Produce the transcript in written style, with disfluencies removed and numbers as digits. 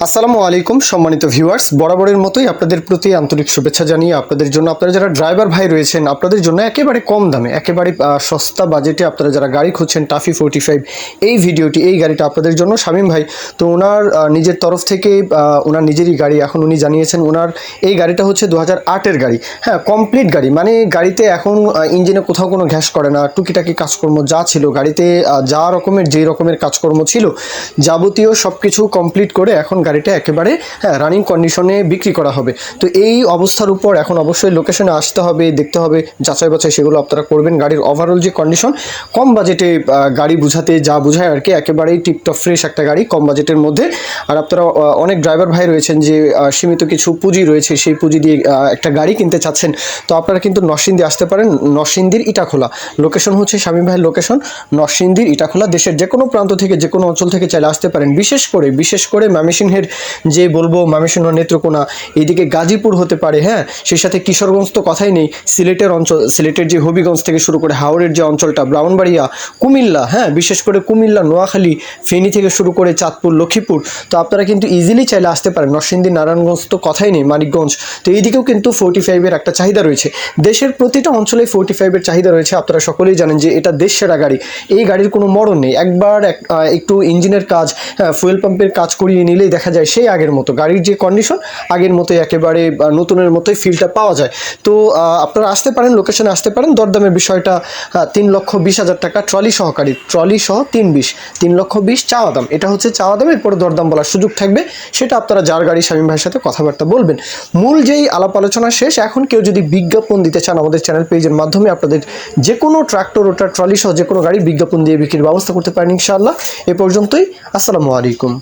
আসসালামু আলাইকুম সম্মানিত ভিউয়ার্স, বরাবরের মতোই আপনাদের প্রতি আন্তরিক শুভেচ্ছা জানিয়ে আপনাদের জন্য, আপনারা যারা ড্রাইভার ভাই রয়েছেন আপনাদের জন্য একেবারে কম দামে, একেবারে সস্তা বাজেটে আপনারা যারা গাড়ি খুঁজছেন টাফি 45 এই ভিডিওটি, এই গাড়িটা আপনাদের জন্য। শামীম ভাই তো ওনার নিজের তরফ থেকে ওনার নিজেরই গাড়ি, এখন উনি জানিয়েছেন ওনার এই গাড়িটা হচ্ছে 2008-এর গাড়ি। হ্যাঁ, কমপ্লিট গাড়ি, মানে গাড়িতে এখন ইঞ্জিনে কোথাও কোনো ঘ্যাস করে না, টুকিটাকি কাজকর্ম যা ছিল গাড়িতে, যা রকমের যেই রকমের কাজকর্ম ছিল যাবতীয় সব কিছু কমপ্লিট করে এখন গাড়িটা একেবারে রানিং কন্ডিশনে বিক্রি করা হবে। তো এই অবস্থার উপর এখন অবশ্যই লোকেশনে আসতে হবে, দেখতে হবে, যাচাই বাছাই সেগুলো আপনারা করবেন। গাড়ির ওভারঅল যে কন্ডিশন, কম বাজেটে গাড়ি বুঝাতে যা বোঝায় আর কি, একেবারেই টিপটপ ফ্রেশ একটা গাড়ি কম বাজেটের মধ্যে। আর আপনারা অনেক ড্রাইভার ভাই রয়েছেন যে সীমিত কিছু পুঁজি রয়েছে, সেই পুঁজি দিয়ে একটা গাড়ি কিনতে চাচ্ছেন, তো আপনারা কিন্তু নরসিংদী আসতে পারেন। নরসিংদীর ইটাখোলা লোকেশন হচ্ছে শামীম ভাইয়ের লোকেশন, নরসিংদীর ইটাখোলা। দেশের যে কোনো প্রান্ত থেকে, যে কোনো অঞ্চল থেকে চাইলে আসতে পারেন। বিশেষ করে ময়মনসিংহের যে বলবো, ময়মনসিংহ, নেত্রকোনা, এইদিকে গাজীপুর হতে পারে, হ্যাঁ, সেই সাথে কিশোরগঞ্জ তো কথাই নেই, সিলেটের অঞ্চল, সিলেটের যে হবিগঞ্জ থেকে শুরু করে হাওড়ের যে অঞ্চলটা, ব্রাহ্মণবাড়িয়া, কুমিল্লা, হ্যাঁ, বিশেষ করে কুমিল্লা, নোয়াখালী, ফেনী থেকে শুরু করে চাঁদপুর, লক্ষ্মীপুর, তো আপনারা কিন্তু ইজিলি চাইলে আসতে পারেন। নরসিংদী, নারায়ণগঞ্জ তো কথাই নেই, মানিকগঞ্জ, তো এইদিকেও কিন্তু 45-এর একটা চাহিদা রয়েছে। দেশের প্রতিটা অঞ্চলে 45-এর চাহিদা রয়েছে। আপনারা সকলেই জানেন যে এটা দেশ সেরা গাড়ি, এই গাড়ির কোনো মরণ নেই। একবার একটু ইঞ্জিনের কাজ, ফুয়েল পাম্পের কাজ করিয়ে নিলেই দেখা যায় সেই আগের মতো গাড়ির যে কন্ডিশন, আগের মতোই, একেবারে নতুনের মতোই ফিলটা পাওয়া যায়। তো আপনারা আসতে পারেন, লোকেশনে আসতে পারেন। দরদামের বিষয়টা 3,20,000 টাকা ট্রলি সহকারী, ট্রলি সহ 3,20,000 চাওয়া দাম। এটা হচ্ছে চাওয়া দাম, এরপরে দরদাম বলার সুযোগ থাকবে, সেটা আপনারা যার গাড়ি শামীম ভাইয়ের সাথে কথাবার্তা বলবেন। মূল যেই আলাপ আলোচনা শেষ, এখন কেউ যদি বিজ্ঞাপন দিতে চান আমাদের চ্যানেল পেজের মাধ্যমে আপনাদের যে কোনো ট্রাক্টর, ওটা ট্রলি সহ যে কোনো গাড়ির বিজ্ঞাপন দিয়ে বিক্রির ব্যবস্থা করতে পারেন ইনশাআল্লাহ। এ পর্যন্তই, আসসালামু আলাইকুম।